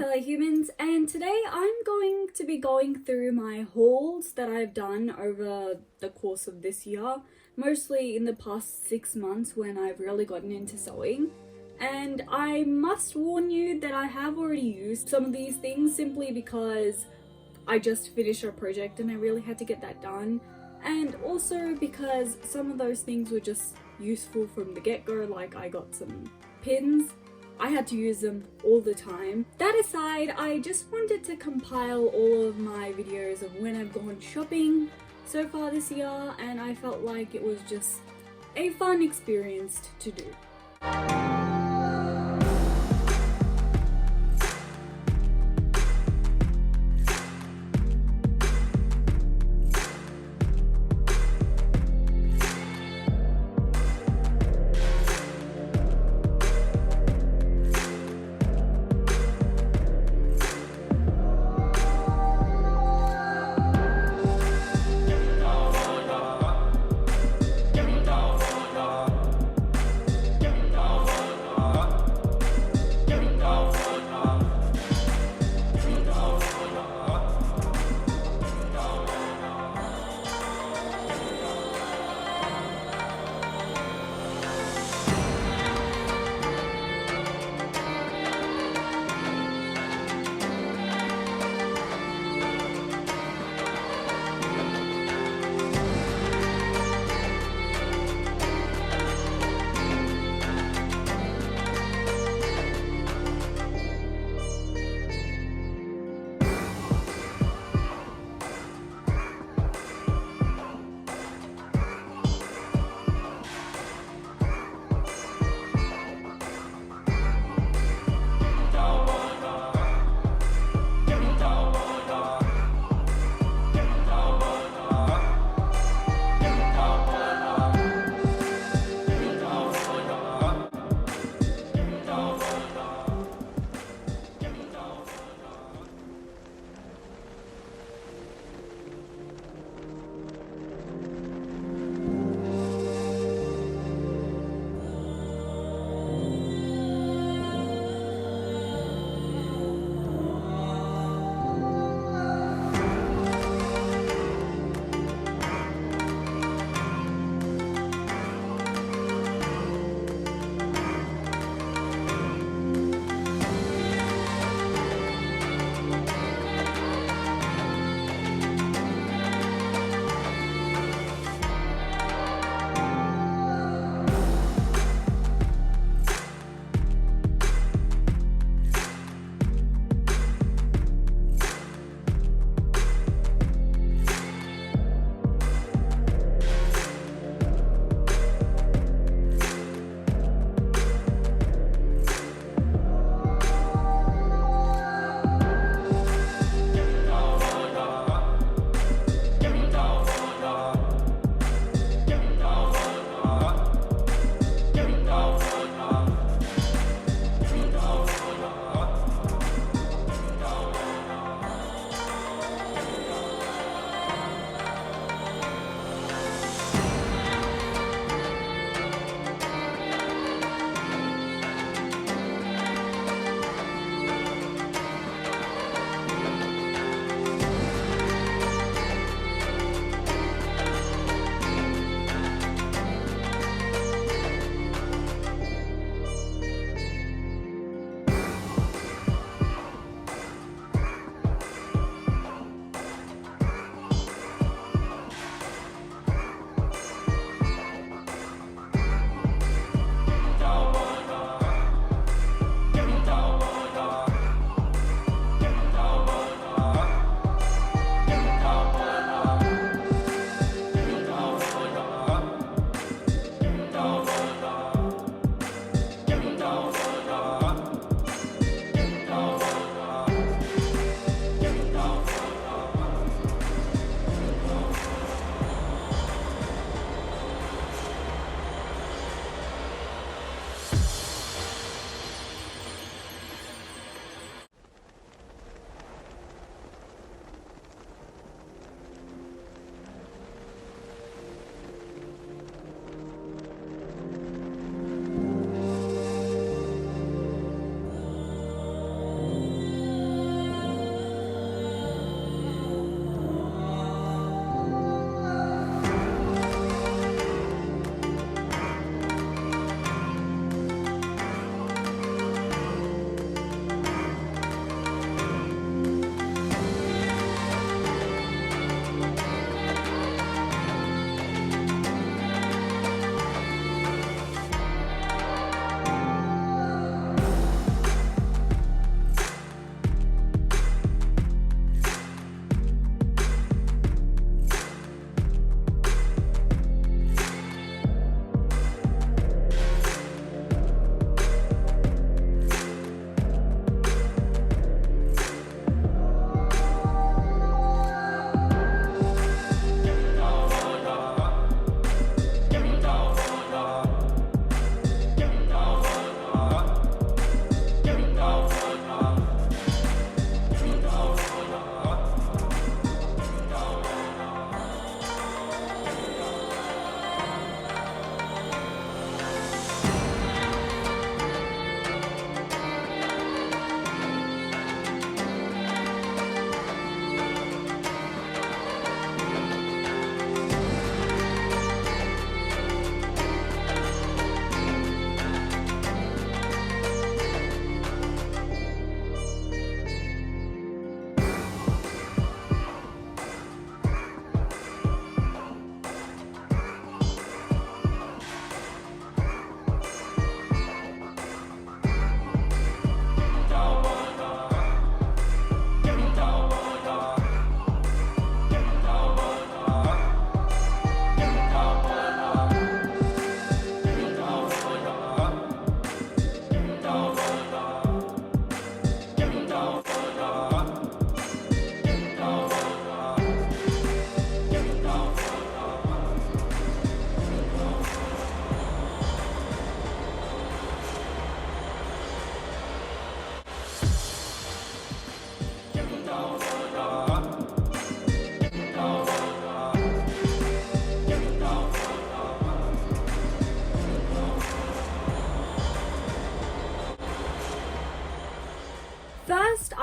fellow humans, and today I'm going to be going through my hauls that I've done over the course of this year, mostly in the past 6 months when I've really gotten into sewing. And I must warn you that I have already used some of these things simply because I just finished a project and I really had to get that done, and also because some of those things were just useful from the get-go, like I got some pins. I had to use them all the time. That aside, I just wanted to compile all of my videos of when I've gone shopping so far this year, and I felt like it was just a fun experience to do.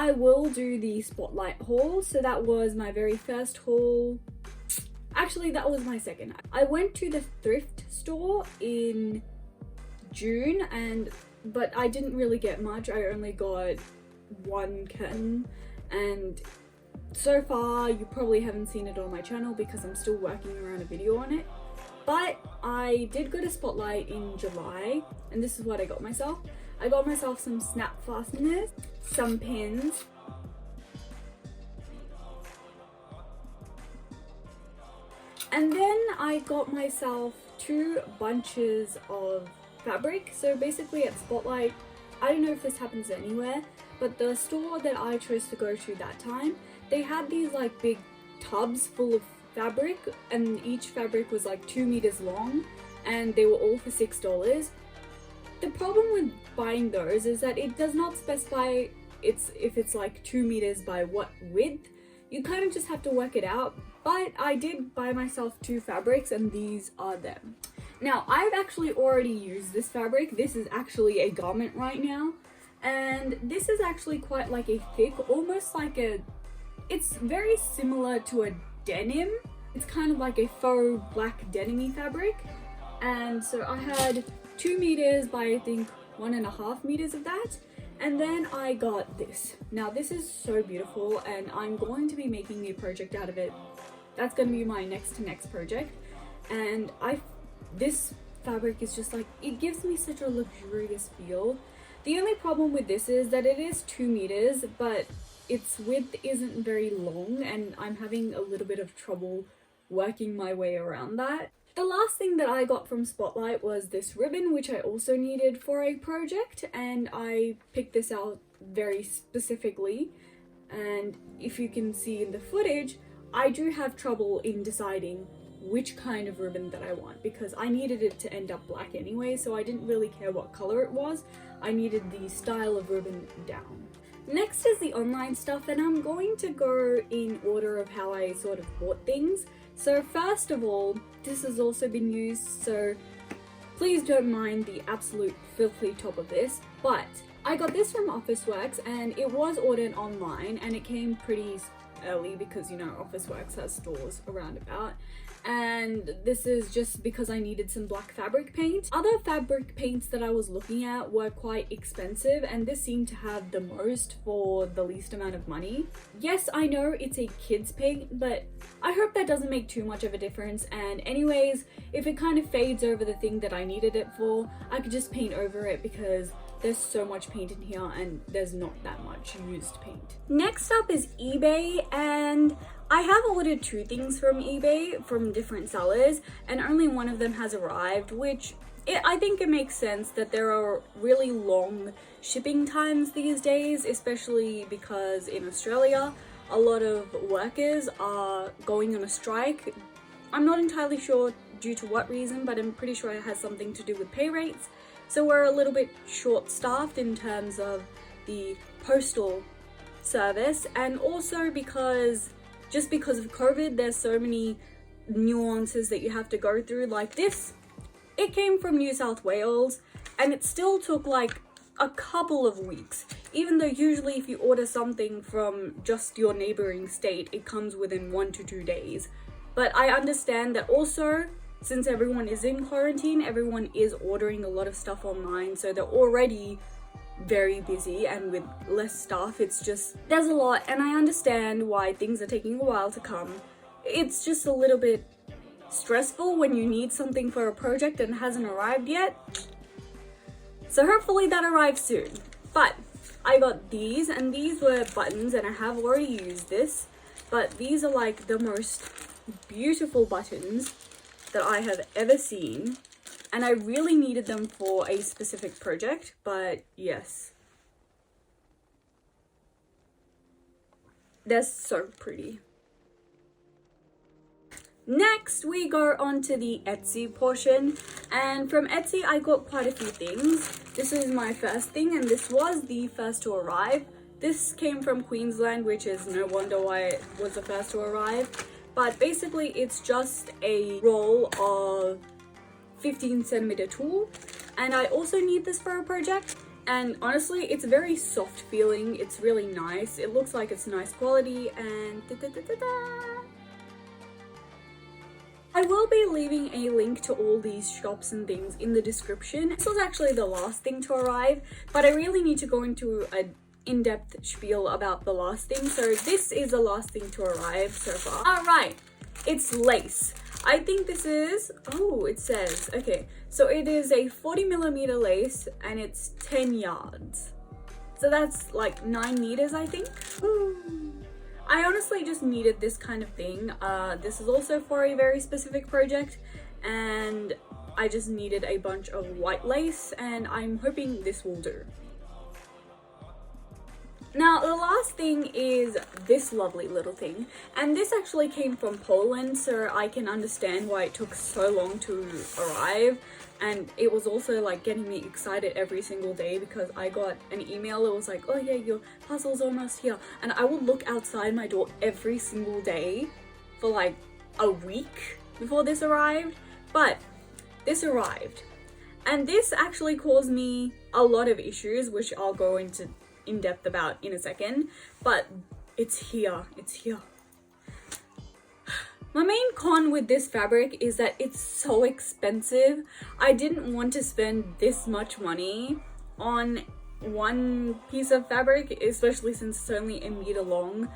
I will do the spotlight haul. So that was my very first haul. Actually, that was my second. I went to the thrift store in June, but I didn't really get much. I only got one curtain, and so far you probably haven't seen it on my channel because I'm still working around a video on it. But I did go to Spotlight in July, and this is what I got myself. I got myself some snap fasteners, some pins, and then I got myself 2 bunches of fabric. So basically at Spotlight, I don't know if this happens anywhere, but the store that I chose to go to that time, they had these like big tubs full of fabric, and each fabric was like 2 meters long, and they were all for $6. The problem with buying those is that it does not specify if it's like 2 meters by what width. You kind of just have to work it out. But I did buy myself 2 fabrics, and these are them. Now, I've actually already used this fabric. This is actually a garment right now, and this is actually quite like a thick, almost like it's very similar to a denim. It's kind of like a faux black denim-y fabric, and so I had 2 meters by I think 1.5 meters of that. And then I got this. Now this is so beautiful, and I'm going to be making a project out of it. That's going to be my next to next project. And this fabric is just like, it gives me such a luxurious feel. The only problem with this is that it is 2 meters, but its width isn't very long, and I'm having a little bit of trouble working my way around that. The last thing that I got from Spotlight was this ribbon, which I also needed for a project, and I picked this out very specifically. And if you can see in the footage, I do have trouble in deciding which kind of ribbon that I want, because I needed it to end up black anyway, so I didn't really care what color it was. I needed the style of ribbon down. Next is the online stuff, and I'm going to go in order of how I sort of bought things. So first of all, this has also been used, so please don't mind the absolute filthy top of this, but I got this from Officeworks, and it was ordered online, and it came pretty early because, you know, Officeworks has stores around about. And this is just because I needed some black fabric paint. Other fabric paints that I was looking at were quite expensive, and this seemed to have the most for the least amount of money. Yes, I know it's a kid's paint, but I hope that doesn't make too much of a difference. And anyways, if it kind of fades over the thing that I needed it for, I could just paint over it because there's so much paint in here and there's not that much used paint. Next up is eBay, and I have ordered 2 things from eBay from different sellers, and only one of them has arrived, which I think it makes sense that there are really long shipping times these days, especially because in Australia a lot of workers are going on a strike. I'm not entirely sure due to what reason, but I'm pretty sure it has something to do with pay rates. So we're a little bit short-staffed in terms of the postal service, and also because of COVID, there's so many nuances that you have to go through. Like this, it came from New South Wales, and it still took like a couple of weeks, even though usually if you order something from just your neighboring state, it comes within 1 to 2 days. But I understand that also, since everyone is in quarantine, everyone is ordering a lot of stuff online, so they're already very busy, and with less staff, it's just, there's a lot, and I understand why things are taking a while to come. It's just a little bit stressful when you need something for a project and it hasn't arrived yet. So hopefully that arrives soon. But I got these, and these were buttons, and I have already used this, but these are like the most beautiful buttons that I have ever seen, and I really needed them for a specific project. But yes, they're so pretty. Next, we go on to the Etsy portion, and from Etsy I got quite a few things. This is my first thing, and this was the first to arrive. This came from Queensland, which is no wonder why it was the first to arrive. But basically it's just a roll of 15 centimeter tulle, and I also need this for a project. And honestly, it's very soft feeling. It's really nice. It looks like it's nice quality, and I will be leaving a link to all these shops and things in the description. This was actually the last thing to arrive, but I really need to go into an in-depth spiel about the last thing. So this is the last thing to arrive so far. Alright, it's lace. I think this is, oh, it says, okay, so it is a 40mm lace and it's 10 yards. So that's like 9 meters, I think. Ooh. I honestly just needed this kind of thing. This is also for a very specific project, and I just needed a bunch of white lace, and I'm hoping this will do. Now, the last thing is this lovely little thing, and this actually came from Poland, so I can understand why it took so long to arrive. And it was also like getting me excited every single day because I got an email. It was like, oh yeah, your parcel's almost here. And I would look outside my door every single day for like a week before this arrived. But this arrived. And this actually caused me a lot of issues, which I'll go into in depth about in a second. But it's here. It's here. My main con with this fabric is that it's so expensive. I didn't want to spend this much money on one piece of fabric, especially since it's only 1 meter long.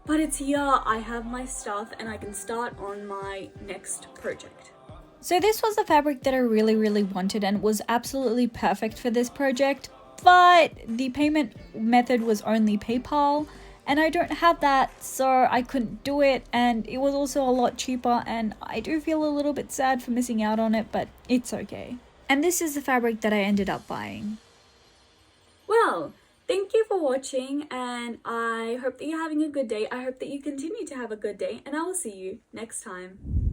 But it's here, I have my stuff, and I can start on my next project. So this was the fabric that I really wanted and was absolutely perfect for this project, but the payment method was only PayPal. And I don't have that, so I couldn't do it, and it was also a lot cheaper, and I do feel a little bit sad for missing out on it, but it's okay. And this is the fabric that I ended up buying. Well, thank you for watching, and I hope that you're having a good day. I hope that you continue to have a good day, and I will see you next time.